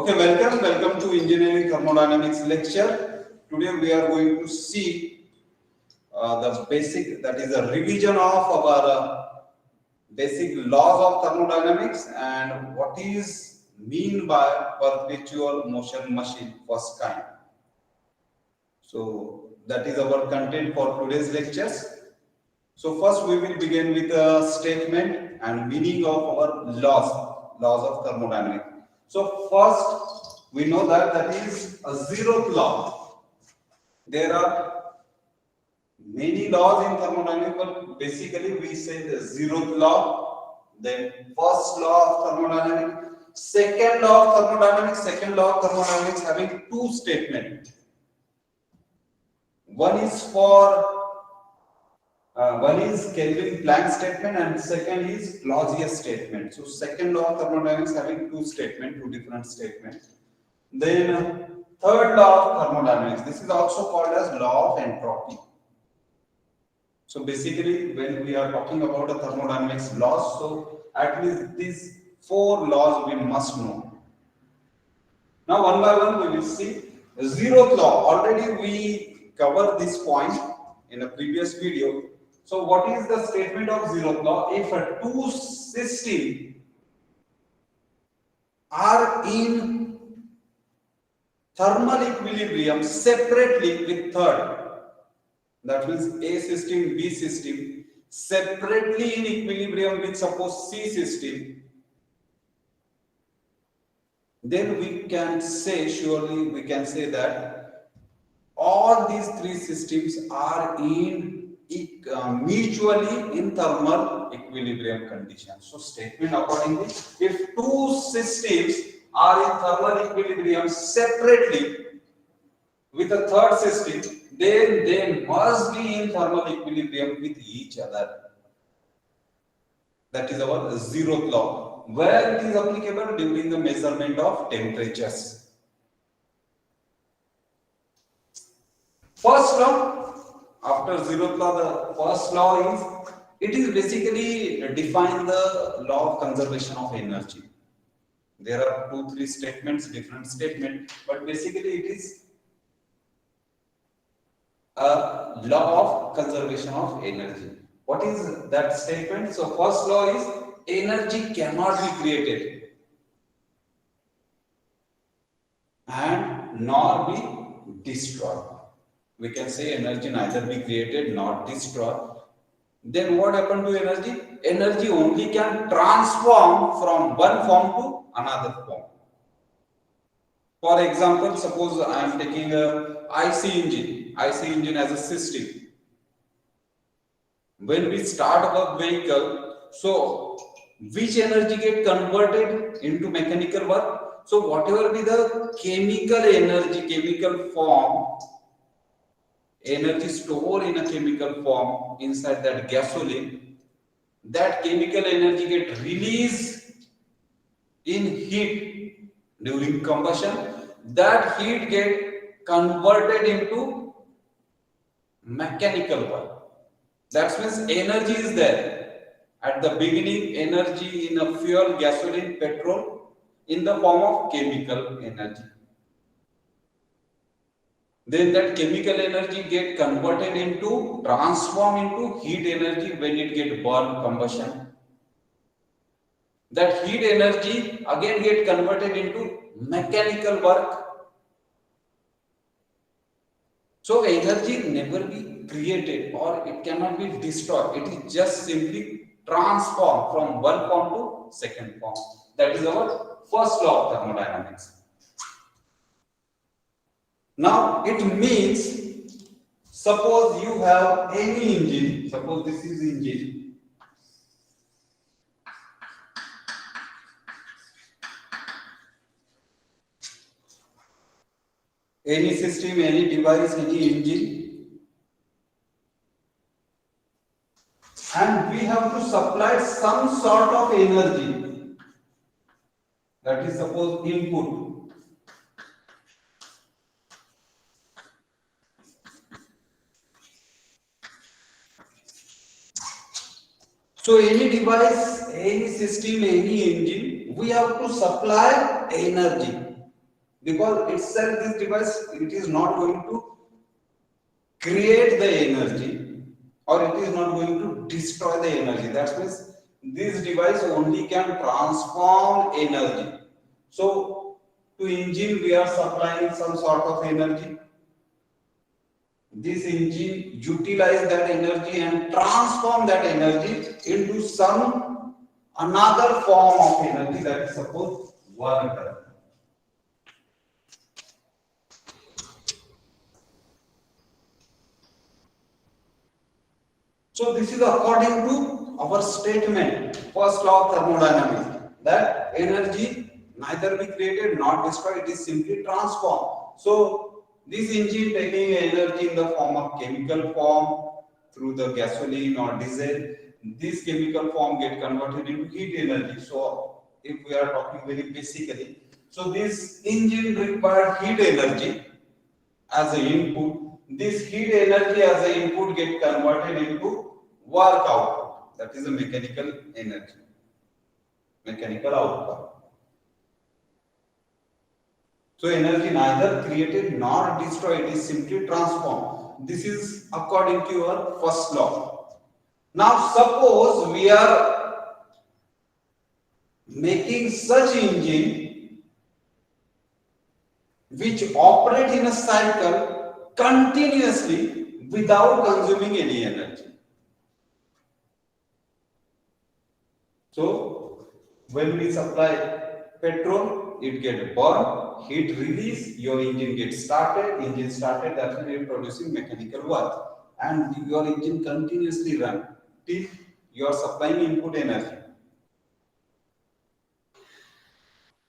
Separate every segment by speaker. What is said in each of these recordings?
Speaker 1: Okay, welcome to Engineering Thermodynamics lecture. Today we are going to see the basic, that is a revision of our basic laws of thermodynamics and what is mean by perpetual motion machine first kind. So that is our content for today's lectures. So first we will begin with a statement and meaning of our laws of thermodynamics. So first we know that is a zeroth law. There are many laws in thermodynamics, but basically we say the zeroth law, then first law of thermodynamics, second law of thermodynamics having two statements. One is Kelvin-Planck statement and second is Clausius statement. So second law of thermodynamics having two different statements. Then third law of thermodynamics. This is also called as law of entropy. So basically, when we are talking about the thermodynamics laws, so at least these four laws we must know. Now one by one we will see. The zeroth law. Already we covered this point in a previous video. So what is the statement of zeroth law? If two systems are in thermal equilibrium separately with third, that means A system, B system, separately in equilibrium with suppose C system, then we can say, surely we can say that all these three systems are in mutually in thermal equilibrium condition. So statement accordingly, if two systems are in thermal equilibrium separately with a third system, then they must be in thermal equilibrium with each other. That is our zeroth law, where it is applicable during the measurement of temperatures. First law, after zeroth law, the first law is, it is basically define the law of conservation of energy. There are three statements, different statements, but basically it is a law of conservation of energy. What is that statement? So first law is energy cannot be created and nor be destroyed. We can say energy neither be created nor destroyed. Then what happened to energy? Energy only can transform from one form to another form. For example, suppose I am taking a IC engine as a system. When we start a vehicle, so which energy get converted into mechanical work? So whatever be the chemical energy, chemical form, energy stored in a chemical form inside that gasoline, that chemical energy get released in heat during combustion. That heat get converted into mechanical work. That means energy is there. At the beginning, energy in a fuel, gasoline, petrol, in the form of chemical energy. Then that chemical energy get converted into, transform into heat energy when it get burned, combustion. That heat energy again get converted into mechanical work. So energy never be created or it cannot be destroyed. It is just simply transformed from one form to second form. That is our first law of thermodynamics. Now it means, suppose you have any engine, suppose this is engine. Any system, any device, any engine, and we have to supply some sort of energy, that is suppose input. So any device, any system, any engine, we have to supply energy. because itself this device, it is not going to create the energy, or it is not going to destroy the energy. That means this device only can transform energy. So to engine we are supplying some sort of energy. This engine utilize that energy and transform that energy into some another form of energy, that is suppose work done. So this is according to our statement, first law of thermodynamics, that energy neither be created nor destroyed, it is simply transformed. So this engine taking energy in the form of chemical form through the gasoline or diesel, this chemical form get converted into heat energy. So if we are talking very basically, so this engine required heat energy as an input. This heat energy as an input get converted into work output. That is a mechanical energy, mechanical output. So energy neither created nor destroyed, it is simply transformed. This is according to your first law. Now suppose we are making such engine which operate in a cycle continuously without consuming any energy. So when we supply petrol, it get burned, heat release, your engine gets started, that's when you're producing mechanical work. And your engine continuously run till you are supplying input energy.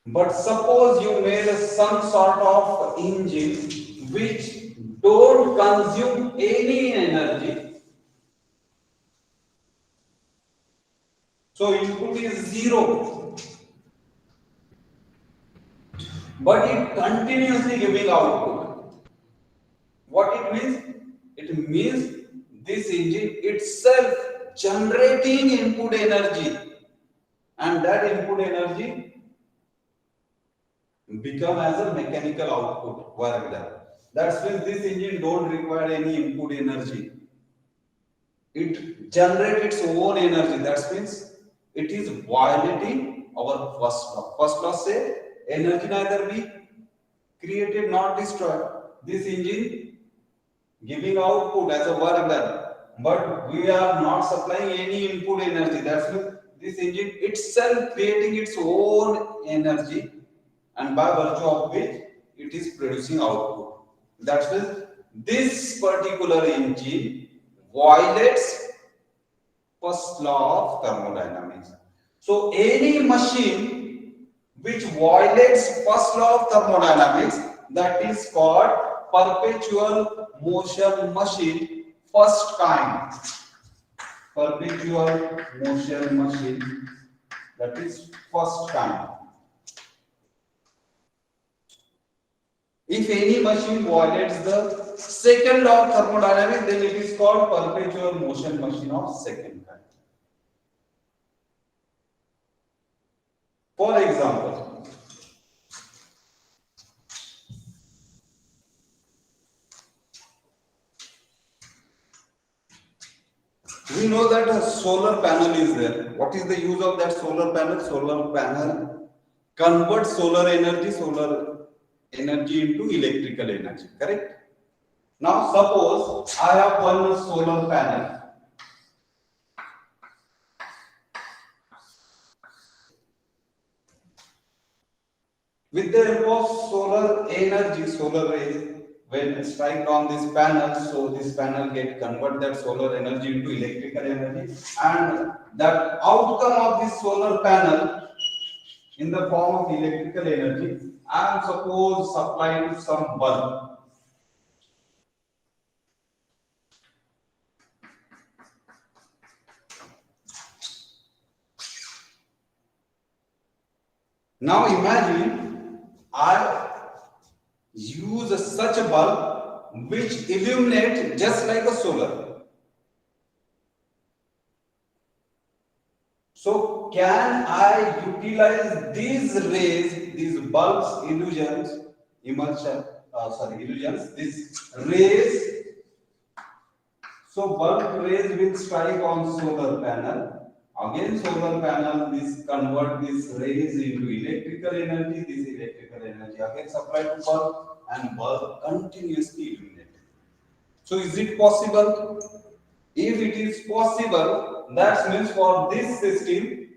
Speaker 1: But suppose you made some sort of engine which don't consume any energy. So input is zero, but it continuously giving output. What it means? It means this engine itself generating input energy, and that input energy become as a mechanical output work done. That's when this engine don't require any input energy. It generates its own energy. That means it is violating our first law. First law say energy neither be created nor destroyed. This engine giving output as a work done, but we are not supplying any input energy. That's means this engine itself creating its own energy, and by virtue of which it is producing output. That means this particular engine violates first law of thermodynamics. So any machine which violates first law of thermodynamics, that is called perpetual motion machine first kind. Perpetual motion machine, that is first kind. If any machine violates the second law of thermodynamics, then it is called perpetual motion machine of second kind. For example, we know that a solar panel is there. What is the use of that solar panel? Solar panel converts solar energy into electrical energy, correct? Now suppose I have one solar panel. With the help of solar energy, solar rays, when strike on this panel, so this panel get convert that solar energy into electrical energy, and that outcome of this solar panel in the form of electrical energy, I am suppose supplying some bulb. Now imagine I use such a bulb which illuminate just like a solar. So can I utilize these rays, these bulbs illusions emulsion, illusions, this rays. So bulb rays will strike on solar panel. Again, solar panel this convert these rays into electrical energy. This electrical energy again supplied to bulb, and bulb continuously illuminated. So is it possible? If it is possible, that means for this system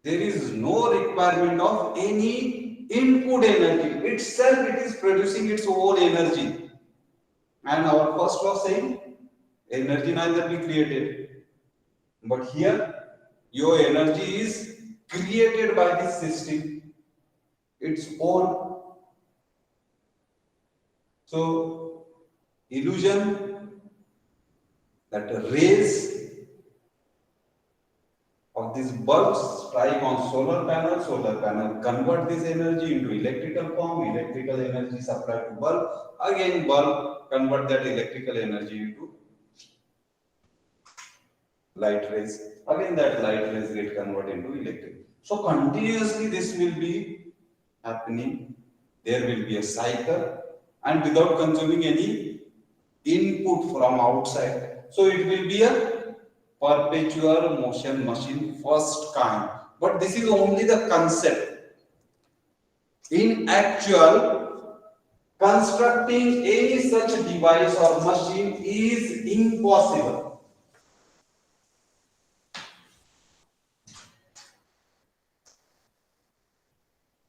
Speaker 1: there is no requirement of any input energy. Itself it is producing its own energy. And our first law saying energy neither be created. But here your energy is created by this system, its own. So illusion that rays of these bulbs strike on solar panel convert this energy into electrical form, electrical energy supplied to bulb, again bulb convert that electrical energy into light rays, again that light rays get converted into electric. So continuously this will be happening, there will be a cycle and without consuming any input from outside. So it will be a perpetual motion machine first kind. But this is only the concept. In actual, constructing any such device or machine is impossible.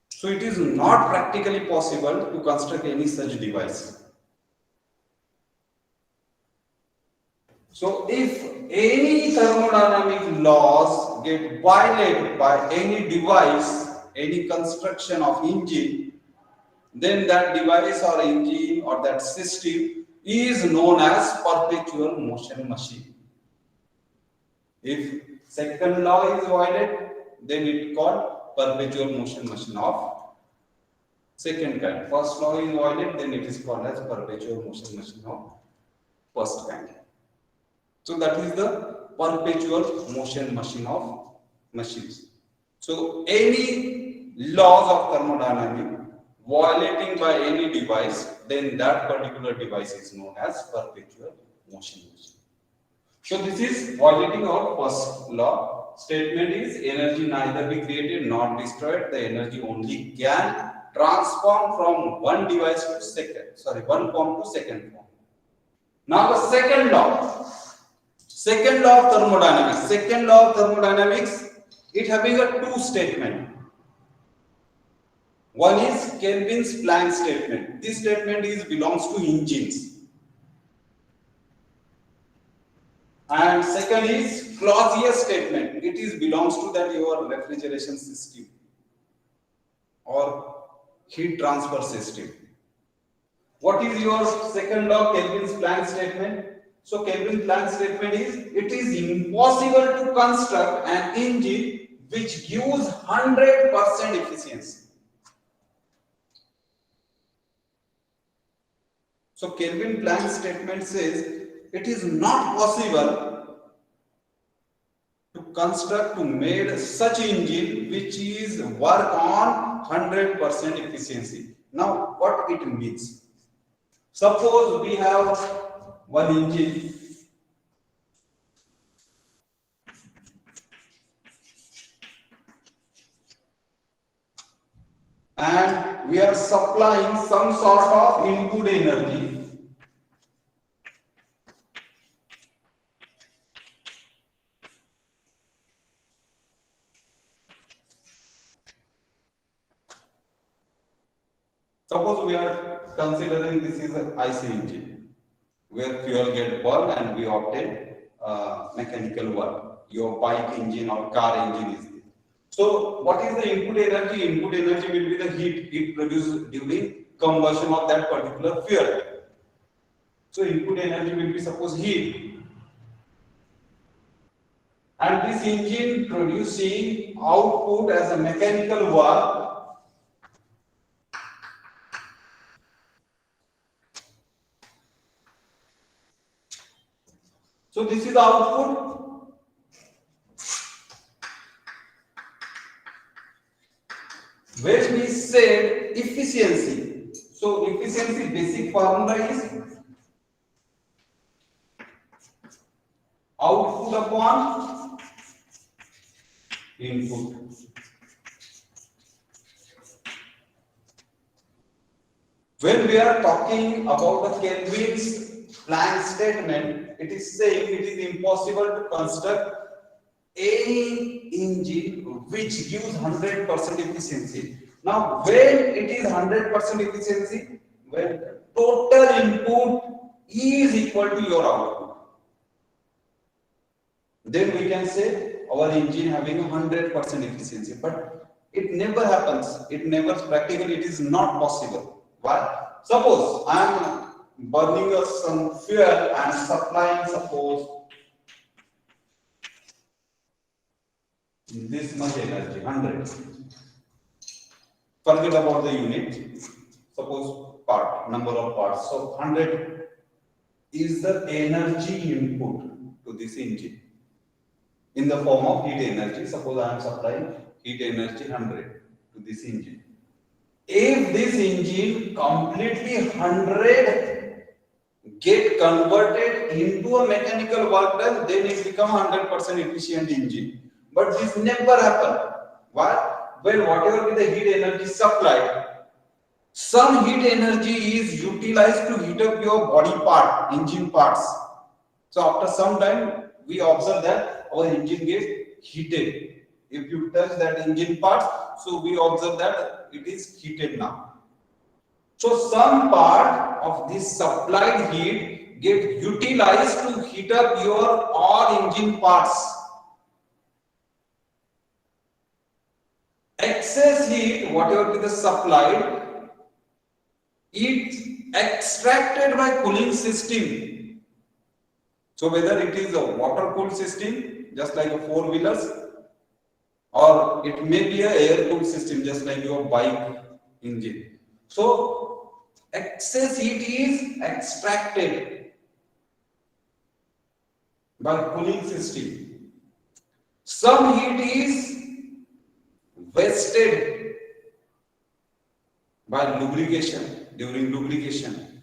Speaker 1: So it is not practically possible to construct any such device. So if any thermodynamic laws get violated by any device, any construction of engine, then that device or engine or that system is known as perpetual motion machine. If second law is violated, then it is called perpetual motion machine of second kind. First law is violated, then it is called as perpetual motion machine of first kind. So that is the perpetual motion machine of machines. So any laws of thermodynamics violating by any device, then that particular device is known as perpetual motion machine. So this is violating our first law. Statement is energy neither be created nor destroyed. The energy only can transform from one device to one form to second form. Now the second law. Second law of thermodynamics. Second law of thermodynamics, it having a two statement. One is Kelvin's Planck statement. This statement belongs to engines. And second is Clausius statement. It belongs to that your refrigeration system or heat transfer system. What is your second law, Kelvin's Planck statement? So Kelvin Planck statement is, it is impossible to construct an engine which gives 100% efficiency. So Kelvin Planck statement says it is not possible to construct, to make such engine which is work on 100% efficiency. Now what it means? Suppose we have one engine and we are supplying some sort of input energy. Suppose we are considering this is an IC engine where fuel get burned and we obtain mechanical work. Your bike engine or car engine is there. So what is the input energy? Input energy will be the heat produced during combustion of that particular fuel. So input energy will be suppose heat. And this engine producing output as a mechanical work. So this is the output. When we said efficiency, so efficiency basic formula is output upon input. When we are talking about the Kelvin's Planck statement, it is saying it is impossible to construct any engine which gives 100% efficiency. Now, when it is 100% efficiency, when total input is equal to your output, then we can say our engine having 100% efficiency. But it never happens. It never practically. It is not possible. Why? Suppose I am burning some fuel and supplying, suppose, this much energy, 100. Forget about the unit. Suppose part, number of parts. So 100 is the energy input to this engine in the form of heat energy. Suppose I am supplying heat energy 100 to this engine. If this engine completely 100 get converted into a mechanical work done, then it become 100% efficient engine. But this never happen. Why? When whatever be the heat energy supplied, some heat energy is utilized to heat up your body part, engine parts. So after some time, we observe that our engine gets heated. If you touch that engine part, so we observe that it is heated now. So some part of this supplied heat get utilized to heat up your all engine parts. Excess heat, whatever be the supplied, it extracted by cooling system. So whether it is a water cooled system, just like a four-wheelers, or it may be a air cooled system, just like your bike engine. So excess heat is extracted by cooling system. Some heat is wasted by lubrication, during lubrication,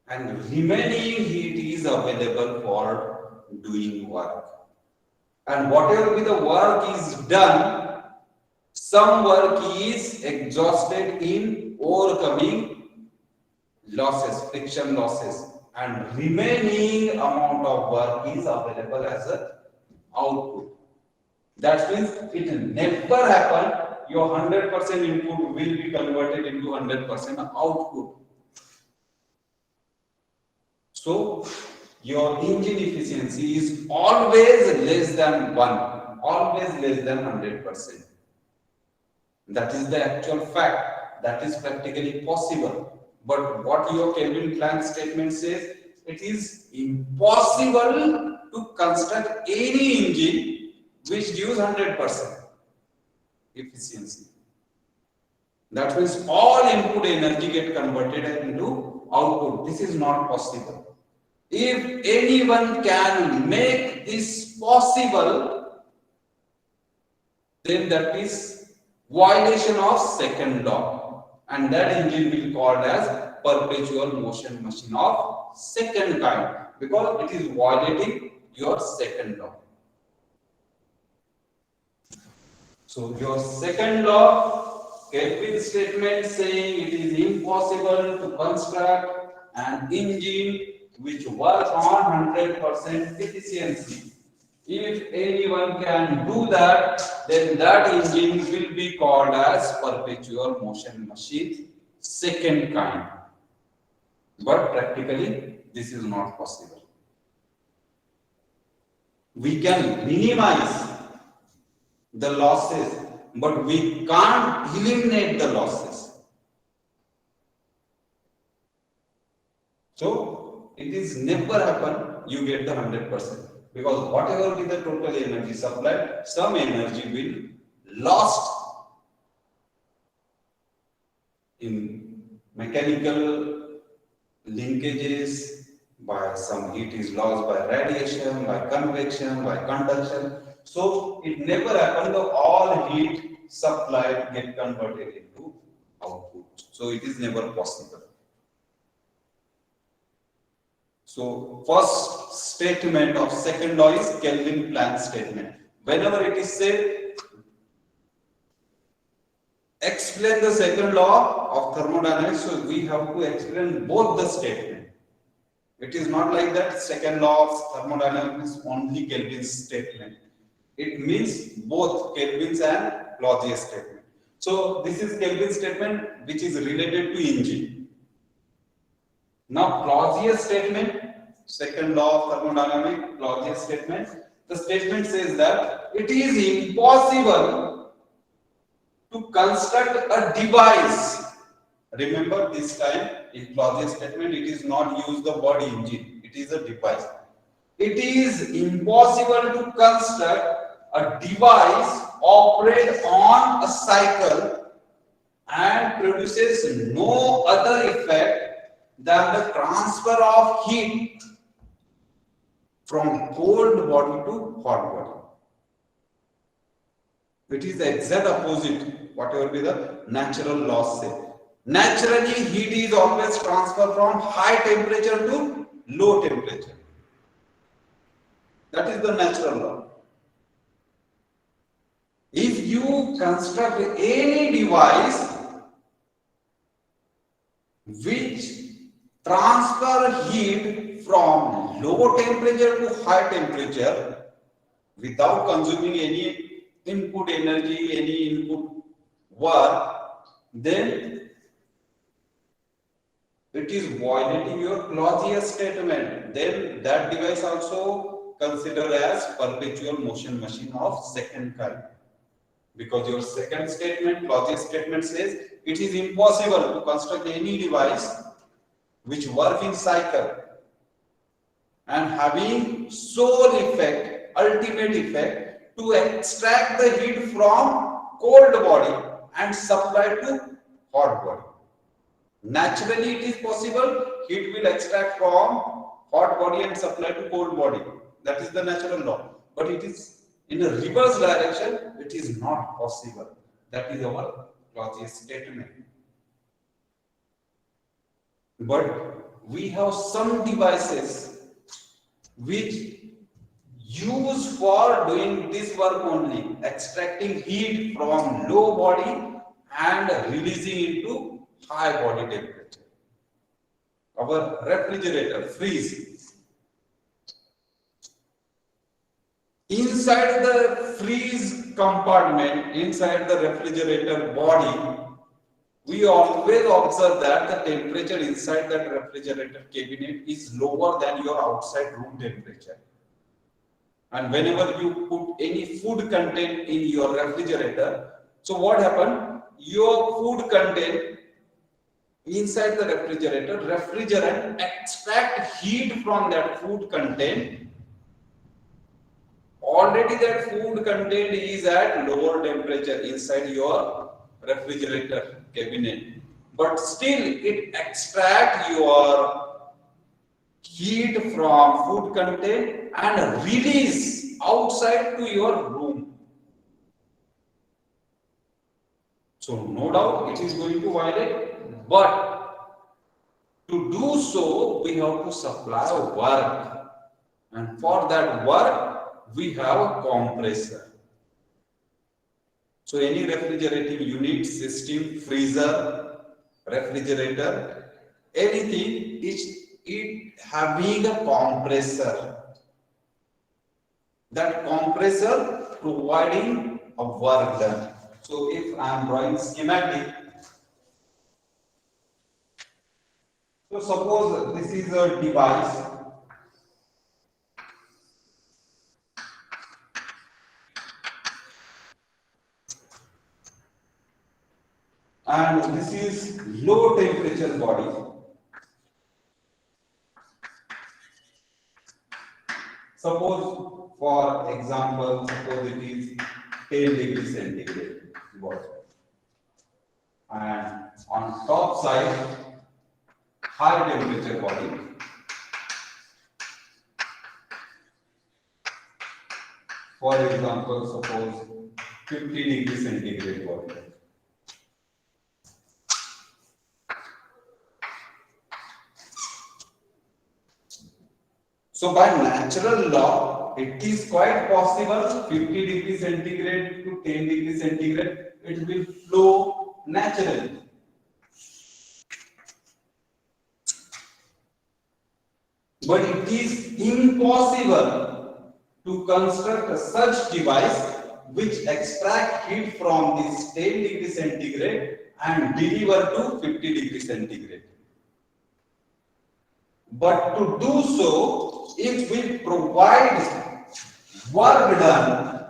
Speaker 1: and remaining heat is available for doing work. And whatever be the work is done, some work is exhausted in overcoming losses, friction losses, and remaining amount of work is available as a output. That means it never happen your 100% input will be converted into 100% output. So your engine efficiency is always less than 1, always less than 100%. That is the actual fact. That is practically possible. But what your Kelvin Planck statement says, it is impossible to construct any engine which gives 100% efficiency. That means all input energy get converted into output. This is not possible. If anyone can make this possible, then that is violation of second law, and that engine will be called as perpetual motion machine of second kind, because it is violating your second law. So your second law, Kelvin statement saying it is impossible to construct an engine which works on 100% efficiency. If anyone can do that, then that engine will be called as perpetual motion machine, second kind. But practically, this is not possible. We can minimize the losses, but we can't eliminate the losses. So it is never happen you get the 100%, because whatever be the total energy supplied, some energy will lost in mechanical linkages, by some heat is lost by radiation, by convection, by conduction. So it never happened that all heat supplied get converted into output. So it is never possible. So first statement of second law is Kelvin-Planck statement. Whenever it is said, explain the second law of thermodynamics, so we have to explain both the statement. It is not like that second law of thermodynamics is only Kelvin's statement. It means both Kelvin's and Clausius statement. So this is Kelvin's statement which is related to engine. Now Clausius statement, second law of thermodynamics, Clausius statement, the statement says that it is impossible to construct a device. Remember this time in Clausius statement it is not use the body engine, it is a device. It is impossible to construct a device operate on a cycle and produces no other effect than the transfer of heat from cold body to hot body. It is the exact opposite, whatever be the natural laws say. Naturally, heat is always transferred from high temperature to low temperature. That is the natural law. If you construct any device which transfer heat from low temperature to high temperature without consuming any input energy, any input work, then it is violating your Clausius statement. Then that device also considered as perpetual motion machine of second kind. Because your second statement, Clausius statement says it is impossible to construct any device which work in cycle and having sole effect, ultimate effect to extract the heat from cold body and supply to hot body. Naturally, it is possible, heat will extract from hot body and supply to cold body. That is the natural law. But it is in a reverse direction, it is not possible. That is our Clausius statement. But we have some devices which use for doing this work only, extracting heat from low body and releasing into high body temperature. Our refrigerator, freeze. Inside the freeze compartment, inside the refrigerator body, we always observe that the temperature inside that refrigerator cabinet is lower than your outside room temperature. And whenever you put any food content in your refrigerator, so what happened? Your food content inside the refrigerator, refrigerant extract heat from that food content. Already that food content is at lower temperature inside your refrigerator cabinet, but still it extract your heat from food content and release outside to your room. So no doubt it is going to violate, but to do so we have to supply work, and for that work we have a compressor. So any refrigerating unit, system, freezer, refrigerator, anything is it having a compressor. That compressor providing a work done. So if I am drawing schematic, so suppose this is a device. And this is low temperature body. Suppose, for example, suppose it is 10 degrees centigrade body. And on top side, high temperature body. For example, suppose 50 degree centigrade body. So by natural law, it is quite possible 50 degree centigrade to 10 degree centigrade, it will flow naturally. But it is impossible to construct such device which extract heat from this 10 degree centigrade and deliver to 50 degree centigrade. But to do so, if we provide work done,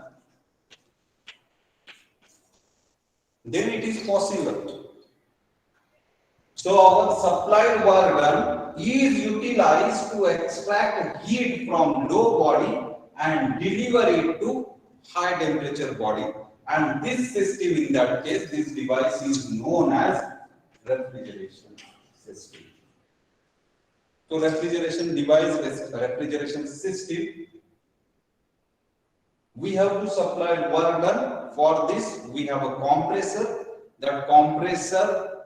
Speaker 1: then it is possible. So our supplied work done is utilized to extract heat from low body and deliver it to high temperature body. And this system, in that case, this device is known as refrigeration system. So refrigeration device, refrigeration system, we have to supply work done. For this, we have a compressor. That compressor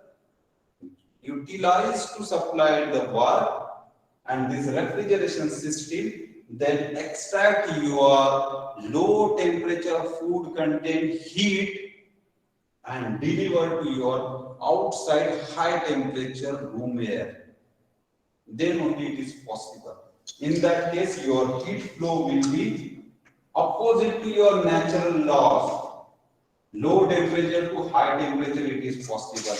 Speaker 1: utilized to supply the work, and this refrigeration system then extract your low temperature food content heat and deliver to your outside high temperature room air. Then only it is possible. In that case, your heat flow will be opposite to your natural laws. Low temperature to high temperature, it is possible.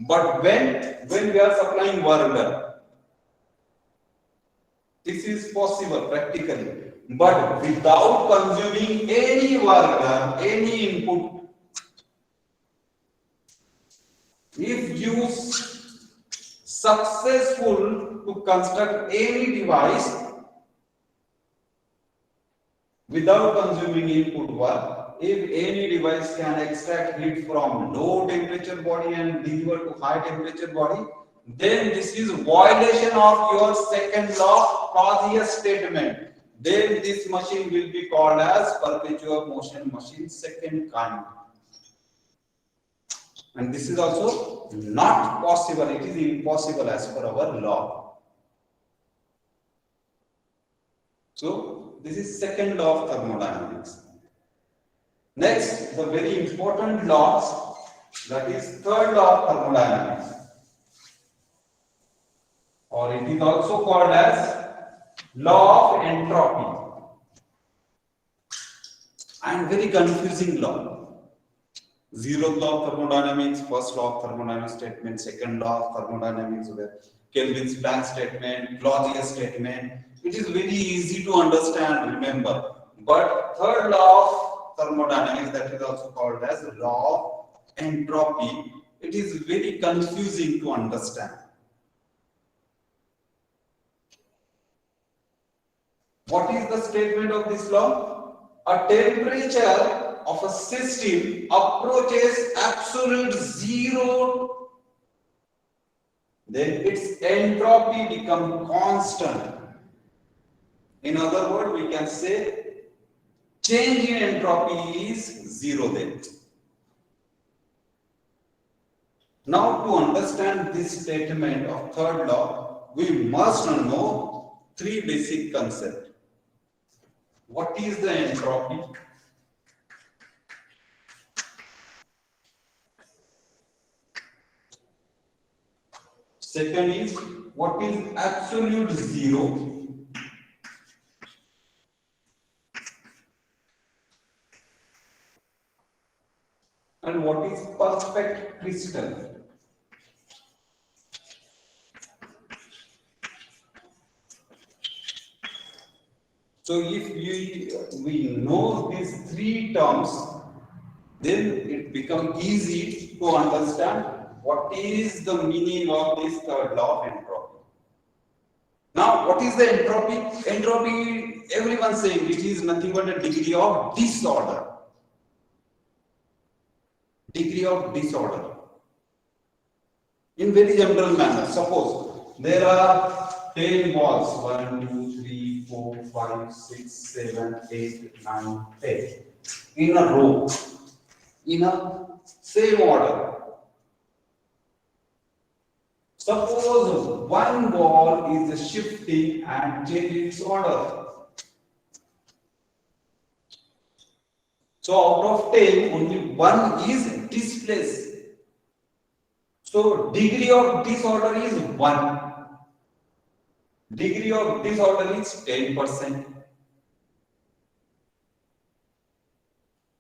Speaker 1: But when we are supplying work done, this is possible practically. But without consuming any work done, any input, if you successful to construct any device without consuming input work, if any device can extract heat from low temperature body and deliver to high temperature body, then this is violation of your second law, Clausius statement. Then this machine will be called as perpetual motion machine, second kind. And this is also not possible, it is impossible as per our law. So this is second law of thermodynamics. Next, the very important law, that is third law of thermodynamics, or it is also called as law of entropy, and very confusing law. Zeroth law of thermodynamics, first law of thermodynamics statement, second law of thermodynamics, Kelvin's Planck statement, Clausius statement. It is very easy to understand, remember. But third law of thermodynamics, that is also called as law of entropy, it is very confusing to understand. What is the statement of this law? A temperature of a system approaches absolute zero, then its entropy becomes constant. In other words, we can say change in entropy is zero then. Now, to understand this statement of third law, we must know three basic concepts. What is the entropy? Second is, what is absolute zero? And what is perfect crystal? So if we know these three terms, then it becomes easy to understand what is the meaning of this third law of entropy. Now, what is the entropy? Entropy, everyone saying it is nothing but a degree of disorder. Degree of disorder. In very general manner, suppose there are 10 balls, 1, 2, 3, 3, 4, 5, 6, 7, 8, 9, 10 in a row, in a same order. Suppose one ball is shifting and changing its order. So out of 10, only one is displaced. So degree of disorder is 1. Degree of disorder is 10%.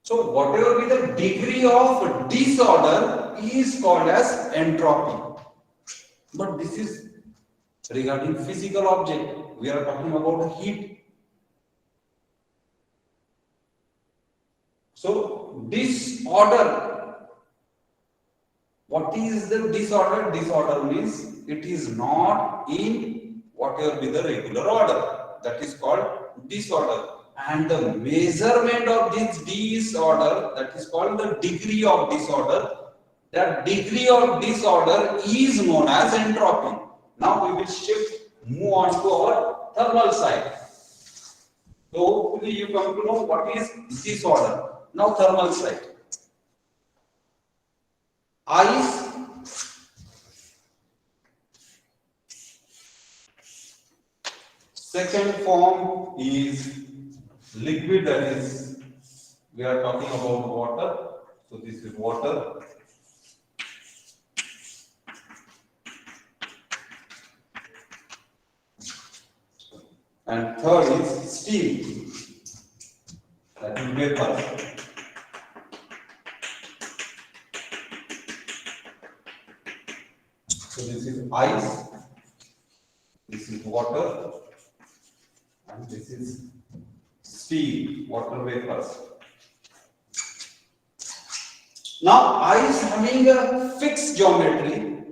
Speaker 1: So whatever be the degree of disorder is called as entropy. But this is regarding physical object. We are talking about heat. So disorder. What is the disorder? Disorder means it is not in whatever be the regular order. That is called disorder. And the measurement of this disorder, that is called the degree of disorder. That degree of disorder is known as entropy. Now we will move on to our thermal side. So hopefully you come to know what is disorder. Now thermal side. Ice, second form is liquid, that is, we are talking about water. So this is water. And third is steam, that is vapor. So this is ice, this is water, and this is steam, water vapors. Now ice having a fixed geometry,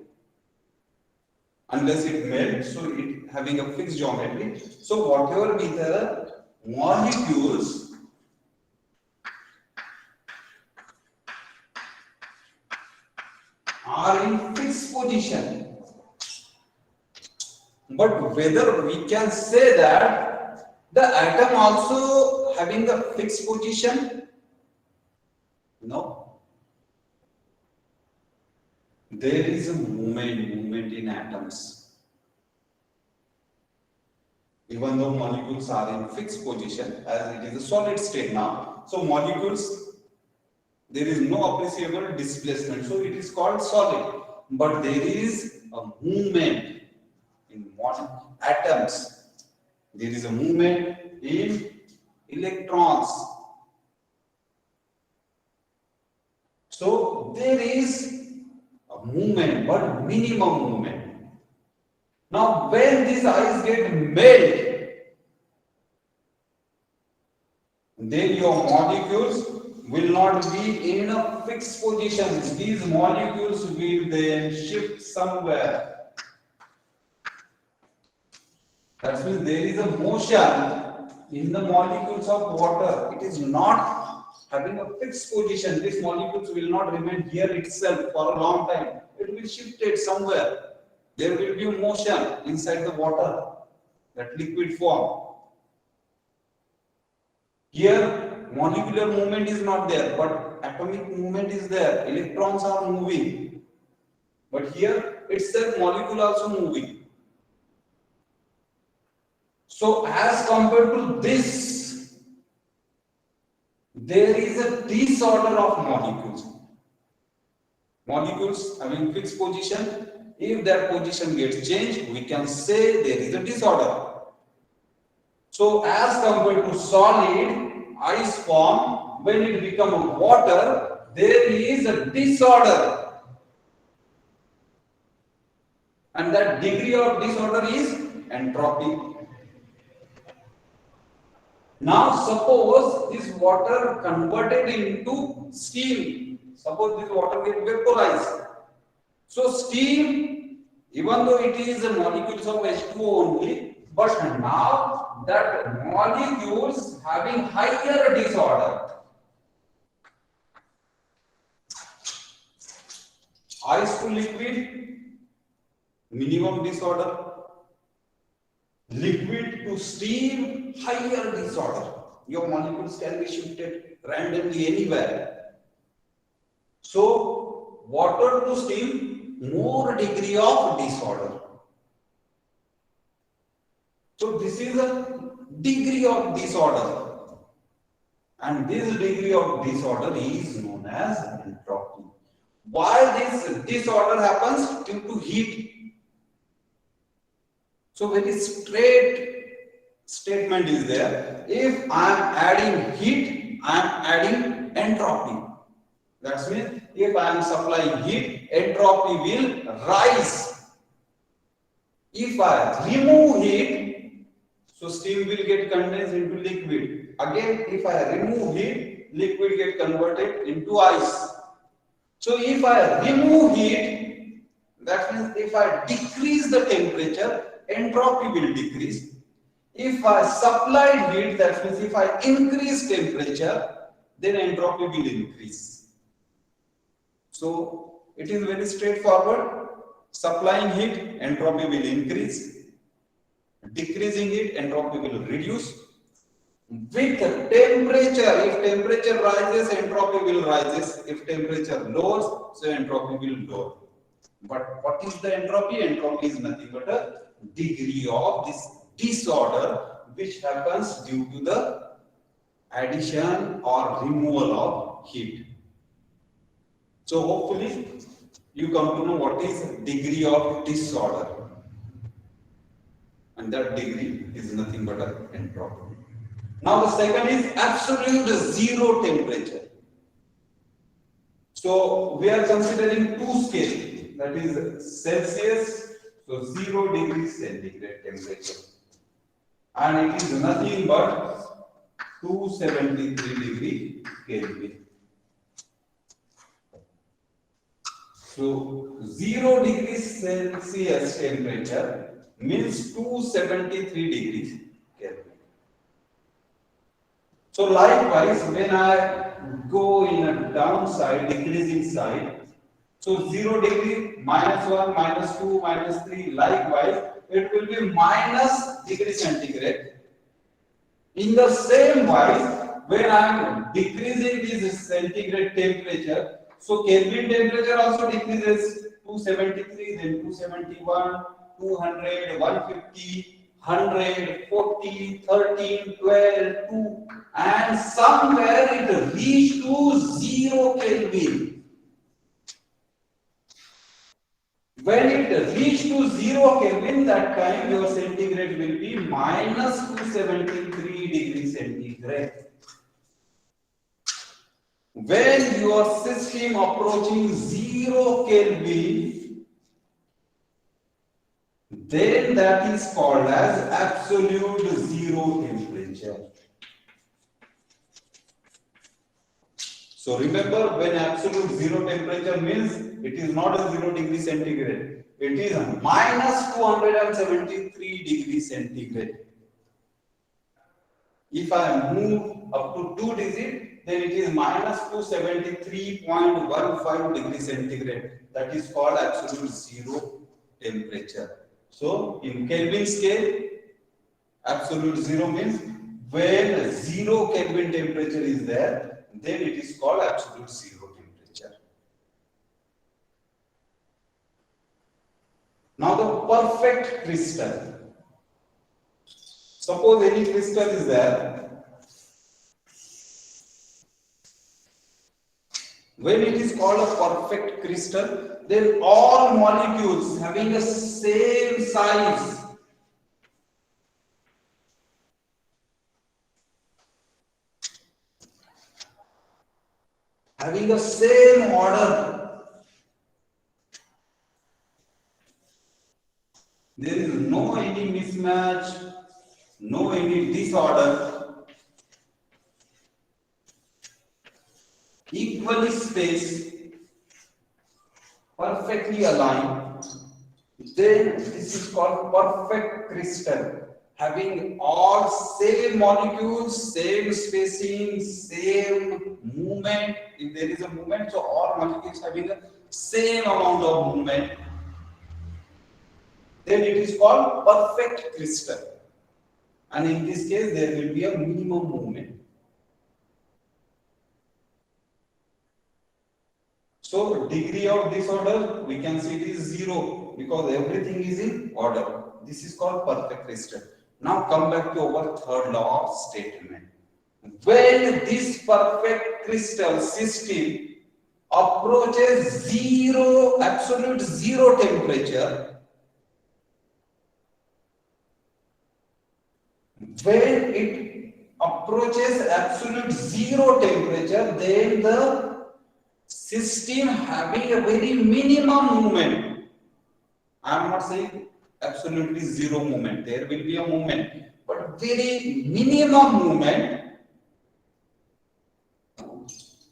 Speaker 1: unless it melts, so it having a fixed geometry. So whatever be the molecules are in fixed position. But whether we can say that the atom also having a fixed position? No. There is a movement in atoms. Even though molecules are in fixed position, as it is a solid state now, so molecules, there is no appreciable displacement, so it is called solid. But there is a movement in atoms. There is a movement in electrons. So there is a movement, but minimum movement. Now when these ice get melt, then your molecules will not be in a fixed position. These molecules will then shift somewhere. That means there is a motion in the molecules of water. It is not having a fixed position. These molecules will not remain here itself for a long time. It will shift it somewhere. There will be motion inside the water, that liquid form. Here, molecular movement is not there, but atomic movement is there. Electrons are moving. But here, itself molecule also moving. So, as compared to this, there is a disorder of molecules. Molecules having fixed position, if their position gets changed, we can say there is a disorder. So, as compared to solid, ice form, when it becomes water, there is a disorder. And that degree of disorder is entropy. Now, suppose this water converted into steam. Suppose this water gets vaporized. So, steam, even though it is a molecules of H2O only, but now that molecules having higher disorder. Ice to liquid, minimum disorder. liquid to steam, higher disorder. Your molecules can be shifted randomly anywhere. So, water to steam, more degree of disorder. So, this is a degree of disorder. And this degree of disorder is known as entropy. Why this disorder happens? Due to heat. So very straight statement is there. If I am adding heat, I am adding entropy. That means if I am supplying heat, entropy will rise. If I remove heat, so steam will get condensed into liquid. Again, if I remove heat, liquid get converted into ice. So if I remove heat, that means if I decrease the temperature, entropy will decrease. If I supply heat, that means if I increase temperature, then entropy will increase. So it is very straightforward. Supplying heat, entropy will increase. Decreasing it, entropy will reduce. With temperature, if temperature rises, entropy will rise. If temperature lowers, so entropy will lower. But what is the entropy? Entropy is nothing but a degree of this disorder which happens due to the addition or removal of heat. So hopefully you come to know what is degree of disorder. And that degree is nothing but an entropy. Now the second is absolute zero temperature. So we are considering two scales, that is Celsius, so 0 degrees centigrade temperature. And it is nothing but 273 degree Kelvin. So 0 degrees Celsius temperature means 273 degrees Kelvin. So likewise, when I go in a downside, decreasing side, so 0 degree, -1, -2, -3, likewise, it will be minus degree centigrade. In the same wise, when I am decreasing this centigrade temperature, so Kelvin temperature also decreases 273, then 271, 200, 150, 100, 40, 13, 12, 2, and somewhere it reached to 0 Kelvin. When it reached to 0 Kelvin, that time your centigrade will be minus 273 degrees centigrade. When your system approaching 0 Kelvin, then that is called as absolute zero temperature. So remember, when absolute zero temperature means it is not a 0 degree centigrade, it is minus 273 degrees centigrade. If I move up to 2 digits, then it is minus 273.15 degrees centigrade. That is called absolute zero temperature. So in Kelvin scale, absolute zero means when 0 Kelvin temperature is there, then it is called absolute zero temperature. Now the perfect crystal. Suppose any crystal is there. When it is called a perfect crystal, then all molecules having the same size, having the same order, there is no any mismatch, no any disorder, equally spaced, perfectly aligned, then this is called perfect crystal, having all same molecules, same spacing, same movement. If there is a movement, so all molecules having the same amount of movement, then it is called perfect crystal. and in this case there will be a minimum movement. So degree of disorder, we can see it is 0 because everything is in order. This is called perfect crystal. Now come back to our third law of statement. When this perfect crystal system approaches zero, absolute zero temperature, when it approaches absolute zero temperature, then the system having a very minimum movement. I am not saying absolutely zero movement. There will be a movement, but very minimum movement.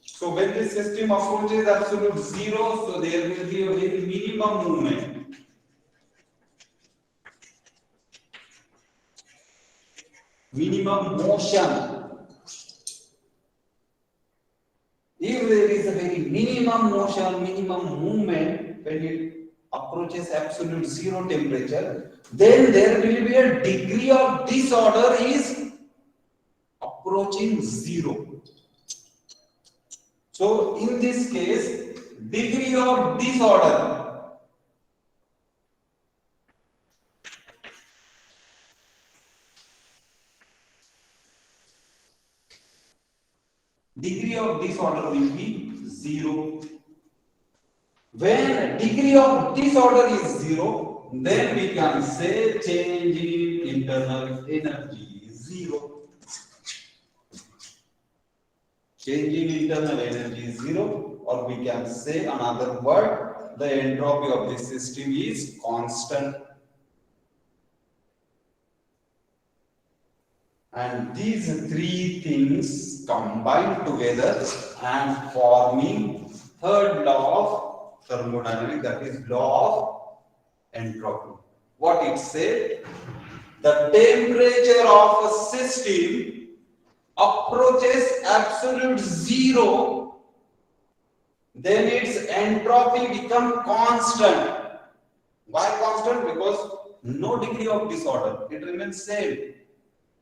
Speaker 1: So when the system approaches absolute zero, so there will be a very minimum movement. Minimum motion. If there is a very minimum motion, minimum movement, when it approaches absolute zero temperature, then there will be a degree of disorder is approaching zero. So in this case, degree of disorder, will be 0. When degree of disorder is 0, then we can say change in internal energy is 0. Change in internal energy is 0, or we can say another word, the entropy of this system is constant. And these three things combined together and forming third law of thermodynamics, that is law of entropy. What it said, the temperature of a system approaches absolute zero, then its entropy becomes constant. Why constant? Because no degree of disorder, it remains same.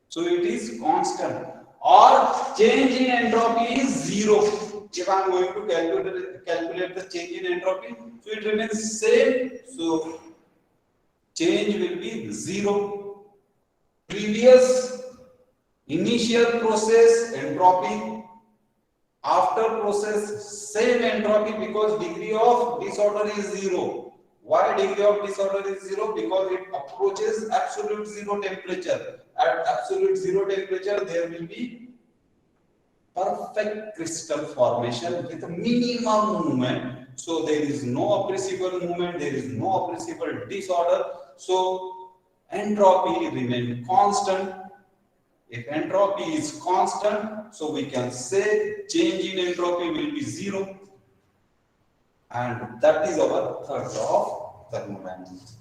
Speaker 1: So it is constant. Or change in entropy is 0. If I am going to calculate the change in entropy, so it remains same. So change will be 0. Previous initial process entropy, after process same entropy, because degree of disorder is 0. Why degree of disorder is 0? Because it approaches absolute zero temperature. At absolute zero temperature, there will be perfect crystal formation with a minimum movement. So there is no appreciable movement, there is no appreciable disorder. So entropy remains constant. If entropy is constant, so we can say change in entropy will be 0. And that is our third law of thermodynamics.